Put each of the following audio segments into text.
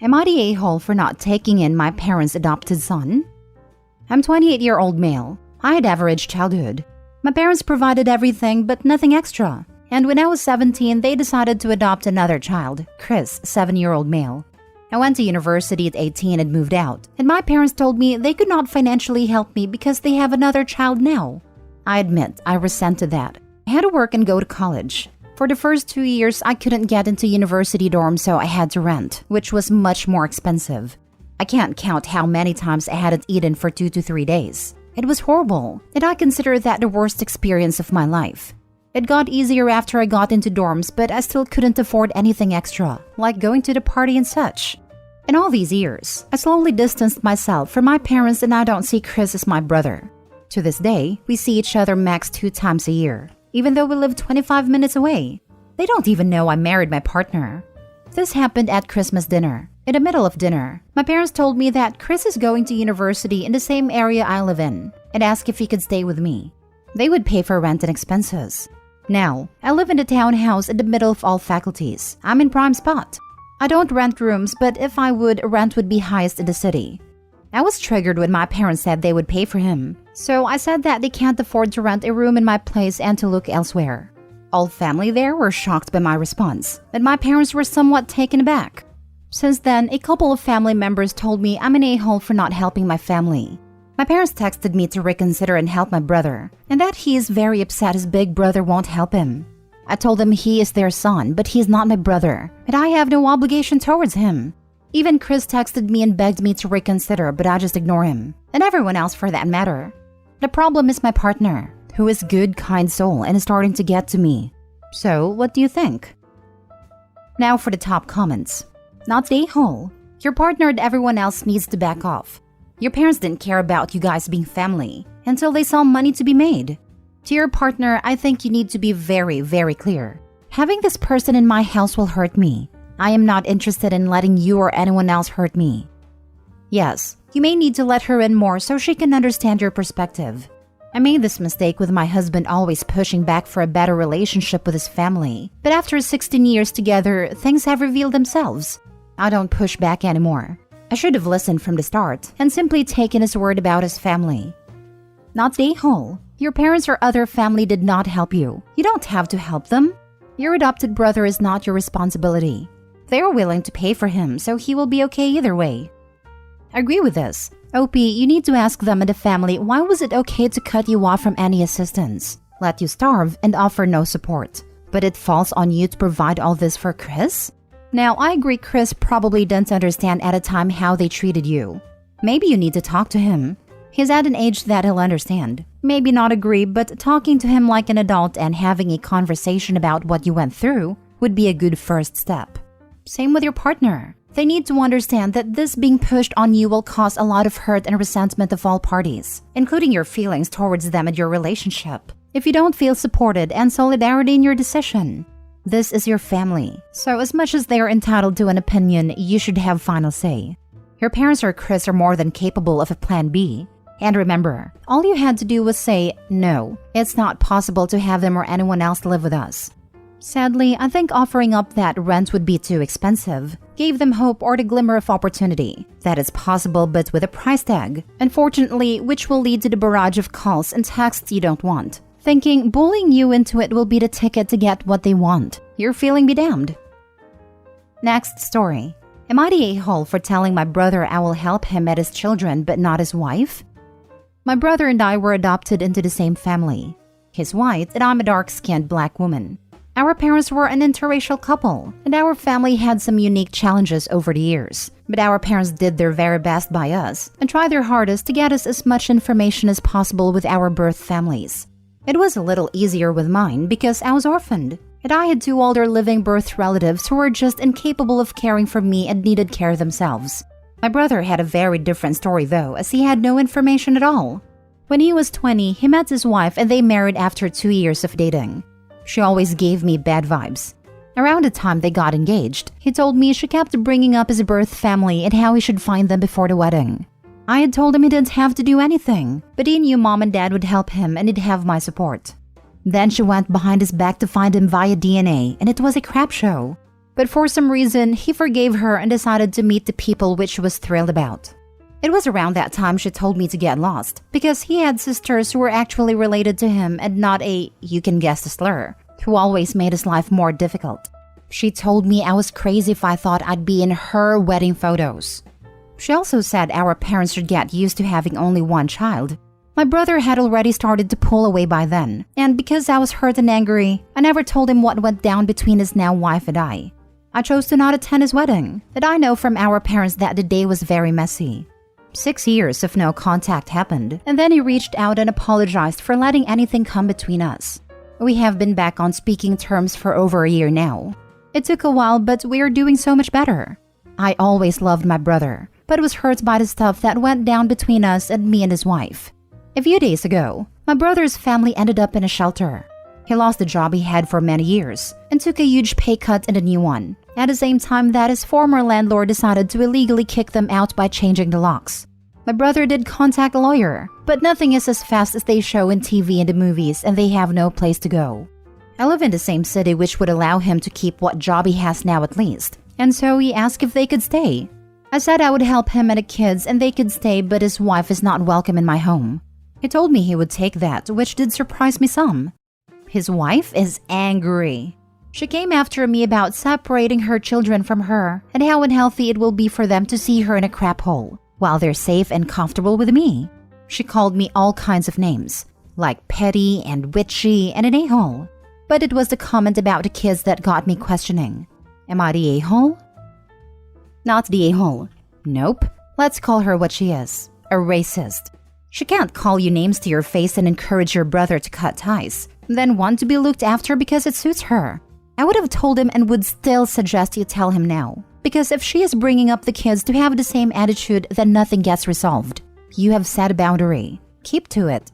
Am I the a-hole for not taking in my parents' adopted son? I'm 28-year-old male. I had average childhood. My parents provided everything but nothing extra. And when I was 17, they decided to adopt another child, Chris, 7-year-old male. I went to university at 18 and moved out, and my parents told me they could not financially help me because they have another child now. I admit, I resented that. I had to work and go to college. For the first 2 years, I couldn't get into university dorm, so I had to rent, which was much more expensive. I can't count how many times I hadn't eaten for 2 to 3 days. It was horrible, and I consider that the worst experience of my life. It got easier after I got into dorms, but I still couldn't afford anything extra, like going to the party and such. In all these years, I slowly distanced myself from my parents and I don't see Chris as my brother. To this day, we see each other max 2 times a year, even though we live 25 minutes away. They don't even know I married my partner. This happened at Christmas dinner. In the middle of dinner, my parents told me that Chris is going to university in the same area I live in and asked if he could stay with me. They would pay for rent and expenses. Now, I live in a townhouse in the middle of all faculties. I'm in prime spot. I don't rent rooms, but if I would, rent would be highest in the city. I was triggered when my parents said they would pay for him. So I said that they can't afford to rent a room in my place and to look elsewhere. All family there were shocked by my response, and my parents were somewhat taken aback. Since then, a couple of family members told me I'm an a-hole for not helping my family. My parents texted me to reconsider and help my brother, and that he is very upset his big brother won't help him. I told them he is their son, but he is not my brother, and I have no obligation towards him. Even Chris texted me and begged me to reconsider, but I just ignore him, and everyone else for that matter. The problem is my partner, who is good, kind soul and is starting to get to me. So, what do you think? Now for the top comments. Not the a-hole. Your partner and everyone else needs to back off. Your parents didn't care about you guys being family until they saw money to be made. To your partner, I think you need to be very, very clear. Having this person in my house will hurt me. I am not interested in letting you or anyone else hurt me. Yes, you may need to let her in more so she can understand your perspective. I made this mistake with my husband always pushing back for a better relationship with his family. But after 16 years together, things have revealed themselves. I don't push back anymore. I should have listened from the start and simply taken his word about his family. Not the a-hole. Your parents or other family did not help you. You don't have to help them. Your adopted brother is not your responsibility. They are willing to pay for him, so he will be okay either way. I agree with this. OP, you need to ask them and the family why was it okay to cut you off from any assistance, let you starve, and offer no support. But it falls on you to provide all this for Chris? Now, I agree Chris probably didn't understand at a time how they treated you. Maybe you need to talk to him. He's at an age that he'll understand. Maybe not agree, but talking to him like an adult and having a conversation about what you went through would be a good first step. Same with your partner. They need to understand that this being pushed on you will cause a lot of hurt and resentment of all parties, including your feelings towards them and your relationship, if you don't feel supported and solidarity in your decision. This is your family, so as much as they are entitled to an opinion, you should have final say. Your parents or Chris are more than capable of a plan B. And remember, all you had to do was say, no, it's not possible to have them or anyone else live with us. Sadly, I think offering up that rent would be too expensive gave them hope or the glimmer of opportunity. That is possible, but with a price tag, unfortunately, which will lead to the barrage of calls and texts you don't want. Thinking bullying you into it will be the ticket to get what they want. You're feeling be damned. Next story. Am I the a-hole for telling my brother I will help him at his children but not his wife? My brother and I were adopted into the same family. He's white and I'm a dark-skinned black woman. Our parents were an interracial couple, and our family had some unique challenges over the years. But our parents did their very best by us and tried their hardest to get us as much information as possible with our birth families. It was a little easier with mine because I was orphaned, and I had 2 older living birth relatives who were just incapable of caring for me and needed care themselves. My brother had a very different story though, as he had no information at all. When he was 20, he met his wife and they married after 2 years of dating. She always gave me bad vibes. Around the time they got engaged, he told me she kept bringing up his birth family and how he should find them before the wedding. I had told him he didn't have to do anything, but he knew mom and dad would help him and he'd have my support. Then she went behind his back to find him via DNA, and it was a crap show. But for some reason, he forgave her and decided to meet the people, which she was thrilled about. It was around that time she told me to get lost, because he had sisters who were actually related to him and not a, you can guess the slur, who always made his life more difficult. She told me I was crazy if I thought I'd be in her wedding photos. She also said our parents should get used to having only one child. My brother had already started to pull away by then, and because I was hurt and angry, I never told him what went down between his now wife and I. I chose to not attend his wedding, and I know from our parents that the day was very messy. 6 years of no contact happened, and then he reached out and apologized for letting anything come between us. We have been back on speaking terms for over a year now. It took a while, but we are doing so much better. I always loved my brother, but was hurt by the stuff that went down between us and me and his wife. A few days ago, my brother's family ended up in a shelter. He lost the job he had for many years and took a huge pay cut in a new one, at the same time that his former landlord decided to illegally kick them out by changing the locks. My brother did contact a lawyer, but nothing is as fast as they show in TV and the movies, and they have no place to go. I live in the same city, which would allow him to keep what job he has now at least, and so he asked if they could stay. I said I would help him and the kids and they could stay, but his wife is not welcome in my home. He told me he would take that, which did surprise me some. His wife is angry. She came after me about separating her children from her and how unhealthy it will be for them to see her in a crap hole, while they're safe and comfortable with me. She called me all kinds of names, like petty and witchy and an a-hole. But it was the comment about the kids that got me questioning. Am I the a-hole? Not the a-hole. Nope. Let's call her what she is, a racist. She can't call you names to your face and encourage your brother to cut ties, then want to be looked after because it suits her. I would have told him and would still suggest you tell him now, because if she is bringing up the kids to have the same attitude, then nothing gets resolved. You have set a boundary. Keep to it.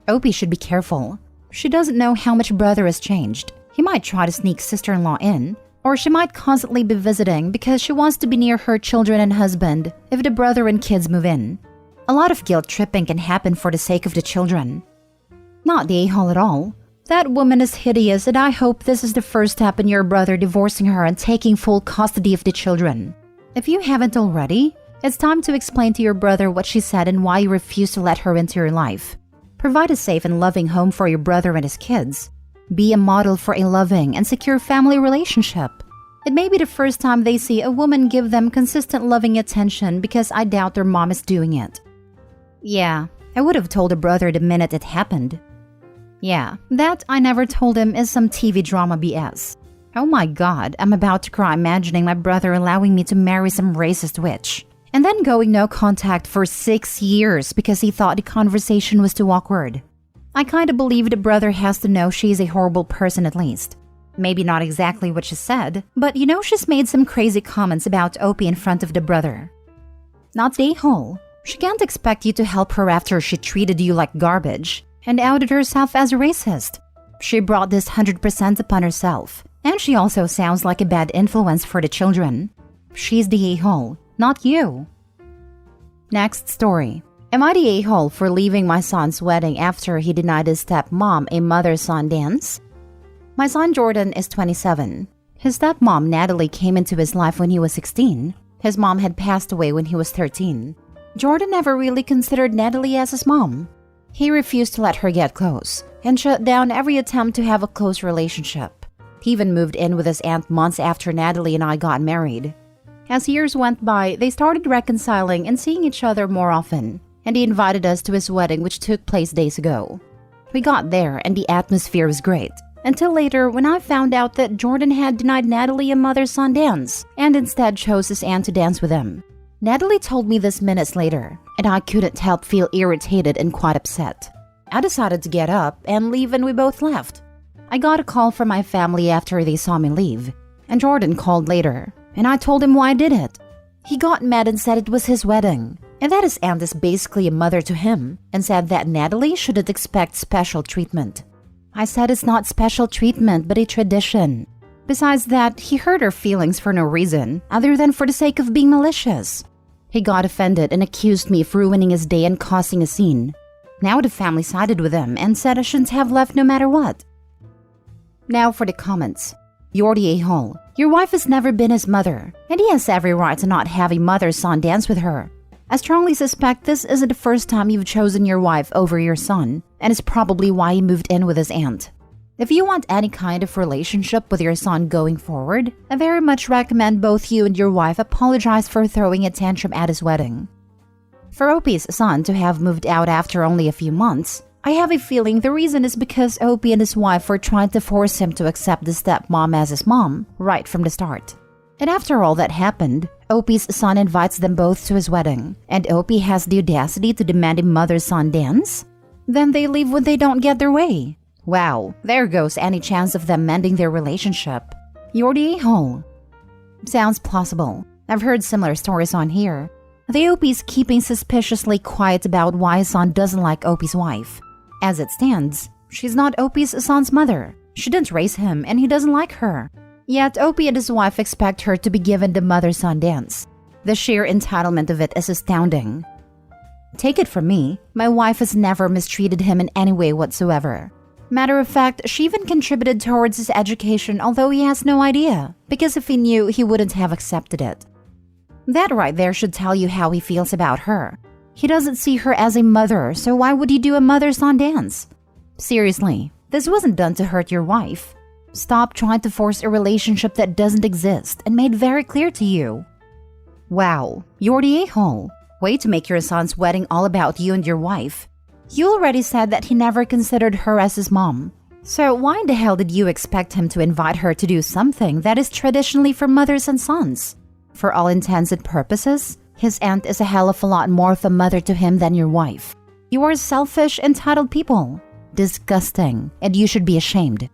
Opie should be careful. She doesn't know how much brother has changed. He might try to sneak sister-in-law in, or she might constantly be visiting because she wants to be near her children and husband if the brother and kids move in. A lot of guilt tripping can happen for the sake of the children. Not the a-hole at all. That woman is hideous, and I hope this is the first step in your brother divorcing her and taking full custody of the children. If you haven't already, it's time to explain to your brother what she said and why you refuse to let her into your life. Provide a safe and loving home for your brother and his kids. Be a model for a loving and secure family relationship. It may be the first time they see a woman give them consistent loving attention, because I doubt their mom is doing it. Yeah, I would have told a brother the minute it happened. Yeah, that I never told him is some TV drama BS. Oh my god, I'm about to cry imagining my brother allowing me to marry some racist witch. And then going no contact for 6 years because he thought the conversation was too awkward. I kinda believe the brother has to know she's a horrible person at least. Maybe not exactly what she said, but you know she's made some crazy comments about Opie in front of the brother. Not the a-hole. She can't expect you to help her after she treated you like garbage and outed herself as a racist. She brought this 100% upon herself, and she also sounds like a bad influence for the children. She's the a-hole, not you. Next story. Am I the a-hole for leaving my son's wedding after he denied his stepmom a mother-son dance? My son Jordan is 27. His stepmom Natalie came into his life when he was 16. His mom had passed away when he was 13. Jordan never really considered Natalie as his mom. He refused to let her get close and shut down every attempt to have a close relationship. He even moved in with his aunt months after Natalie and I got married. As years went by, they started reconciling and seeing each other more often, and he invited us to his wedding, which took place days ago. We got there and the atmosphere was great, until later when I found out that Jordan had denied Natalie a mother-son dance and instead chose his aunt to dance with him. Natalie told me this minutes later, and I couldn't help feel irritated and quite upset. I decided to get up and leave, and we both left. I got a call from my family after they saw me leave, and Jordan called later, and I told him why I did it. He got mad and said it was his wedding, and that his aunt is basically a mother to him, and said that Natalie shouldn't expect special treatment. I said it's not special treatment, but a tradition. Besides that, he hurt her feelings for no reason, other than for the sake of being malicious. He got offended and accused me of ruining his day and causing a scene. Now the family sided with him and said I shouldn't have left no matter what. Now for the comments. You're the a-hole. Your wife has never been his mother, and he has every right to not have a mother-son dance with her. I strongly suspect this isn't the first time you've chosen your wife over your son, and it's probably why he moved in with his aunt. If you want any kind of relationship with your son going forward, I very much recommend both you and your wife apologize for throwing a tantrum at his wedding. For Opie's son to have moved out after only a few months, I have a feeling the reason is because Opie and his wife were trying to force him to accept the stepmom as his mom right from the start. And after all that happened, Opie's son invites them both to his wedding, and Opie has the audacity to demand a mother-son dance? Then they leave when they don't get their way. Wow, there goes any chance of them mending their relationship. You're the a-hole. Sounds plausible. I've heard similar stories on here. The Opie's keeping suspiciously quiet about why his son doesn't like Opie's wife. As it stands, she's not Opie's son's mother. She didn't raise him and he doesn't like her. Yet Opie and his wife expect her to be given the mother-son dance. The sheer entitlement of it is astounding. Take it from me, my wife has never mistreated him in any way whatsoever. Matter of fact, she even contributed towards his education, although he has no idea, because if he knew, he wouldn't have accepted it. That right there should tell you how he feels about her. He doesn't see her as a mother, so why would he do a mother-son dance? Seriously, this wasn't done to hurt your wife. Stop trying to force a relationship that doesn't exist and made very clear to you. Wow, you're the a-hole. Way to make your son's wedding all about you and your wife. You already said that he never considered her as his mom. So why in the hell did you expect him to invite her to do something that is traditionally for mothers and sons? For all intents and purposes, his aunt is a hell of a lot more of a mother to him than your wife. You are selfish, entitled people. Disgusting, and you should be ashamed.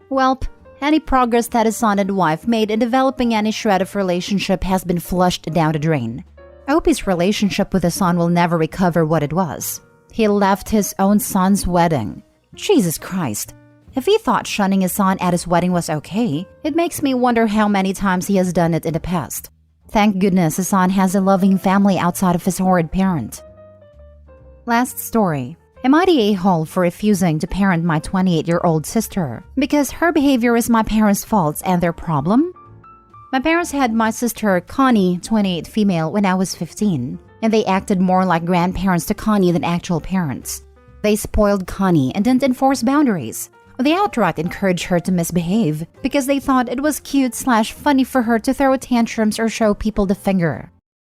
Welp, any progress that his son and wife made in developing any shred of relationship has been flushed down the drain. Opie's relationship with his son will never recover what it was. He left his own son's wedding. Jesus Christ. If he thought shunning his son at his wedding was okay, it makes me wonder how many times he has done it in the past. Thank goodness his son has a loving family outside of his horrid parent. Last story. Am I the a-hole for refusing to parent my 28-year-old sister because her behavior is my parents' faults and their problem? My parents had my sister Connie, 28 female, when I was 15, and they acted more like grandparents to Connie than actual parents. They spoiled Connie and didn't enforce boundaries. They outright encouraged her to misbehave because they thought it was cute/funny for her to throw tantrums or show people the finger.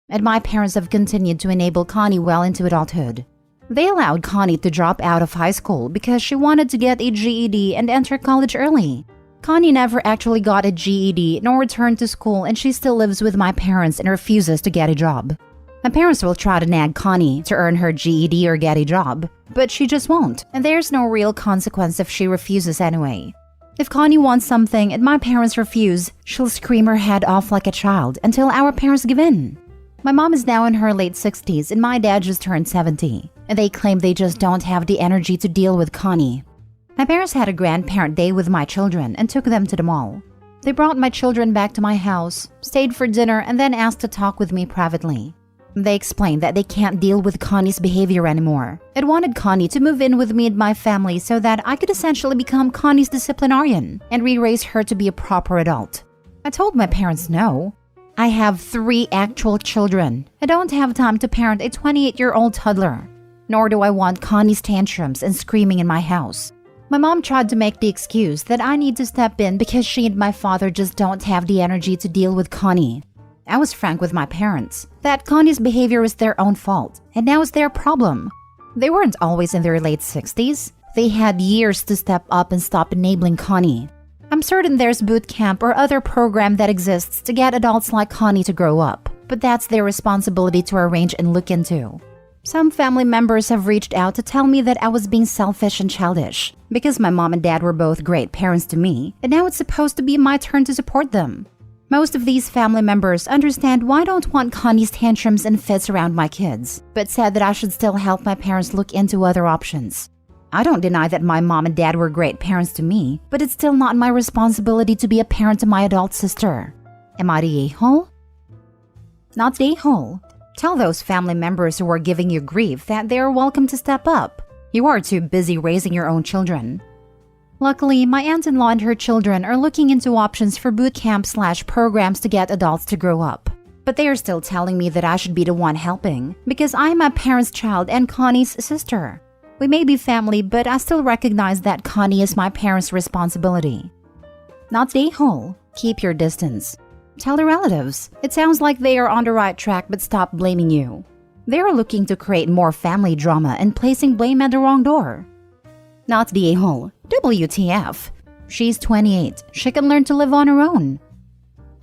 And my parents have continued to enable Connie well into adulthood. They allowed Connie to drop out of high school because she wanted to get a GED and enter college early. Connie never actually got a GED nor returned to school, and she still lives with my parents and refuses to get a job. My parents will try to nag Connie to earn her GED or get a job, but she just won't, and there's no real consequence if she refuses anyway. If Connie wants something and my parents refuse, she'll scream her head off like a child until our parents give in. My mom is now in her late 60s and my dad just turned 70, and they claim they just don't have the energy to deal with Connie. My parents had a grandparent day with my children and took them to the mall. They brought my children back to my house, stayed for dinner, and then asked to talk with me privately. They explained that they can't deal with Connie's behavior anymore and wanted Connie to move in with me and my family so that I could essentially become Connie's disciplinarian and re-raise her to be a proper adult. I told my parents no. I have 3 actual children. I don't have time to parent a 28-year-old toddler. Nor do I want Connie's tantrums and screaming in my house. My mom tried to make the excuse that I need to step in because she and my father just don't have the energy to deal with Connie. I was frank with my parents that Connie's behavior was their own fault, and now it's their problem. They weren't always in their late 60s. They had years to step up and stop enabling Connie. I'm certain there's boot camp or other program that exists to get adults like Connie to grow up, but that's their responsibility to arrange and look into. Some family members have reached out to tell me that I was being selfish and childish because my mom and dad were both great parents to me, and now it's supposed to be my turn to support them. Most of these family members understand why I don't want Connie's tantrums and fits around my kids, but said that I should still help my parents look into other options. I don't deny that my mom and dad were great parents to me, but it's still not my responsibility to be a parent to my adult sister. Am I the a-hole? Not the a-hole. Tell those family members who are giving you grief that they are welcome to step up. You are too busy raising your own children. Luckily, my aunt-in-law and her children are looking into options for boot camp/programs to get adults to grow up. But they are still telling me that I should be the one helping because I'm my parents' child and Connie's sister. We may be family, but I still recognize that Connie is my parents' responsibility. Not the a-hole. Keep your distance. Tell the relatives. It sounds like they are on the right track, but stop blaming you. They are looking to create more family drama and placing blame at the wrong door. Not the a-hole. WTF. She's 28. She can learn to live on her own.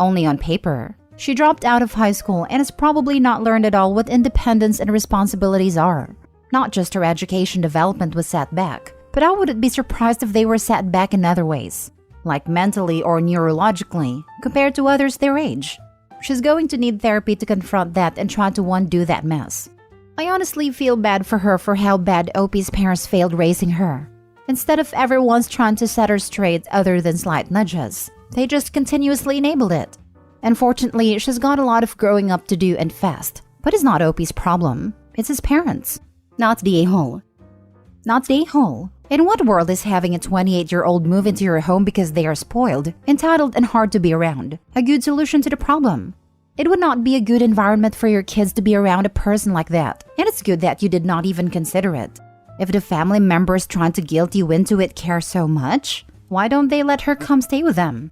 Only on paper. She dropped out of high school and has probably not learned at all what independence and responsibilities are. Not just her education development was set back, but I wouldn't be surprised if they were set back in other ways, like mentally or neurologically, compared to others their age. She's going to need therapy to confront that and try to undo that mess. I honestly feel bad for her for how bad Opie's parents failed raising her. Instead of ever once trying to set her straight other than slight nudges, they just continuously enabled it. Unfortunately, she's got a lot of growing up to do and fast, but it's not Opie's problem, it's his parents. Not the a-hole. Not the a-hole. In what world is having a 28-year-old move into your home because they are spoiled, entitled, and hard to be around a good solution to the problem? It would not be a good environment for your kids to be around a person like that, and it's good that you did not even consider it. If the family members trying to guilt you into it care so much, why don't they let her come stay with them?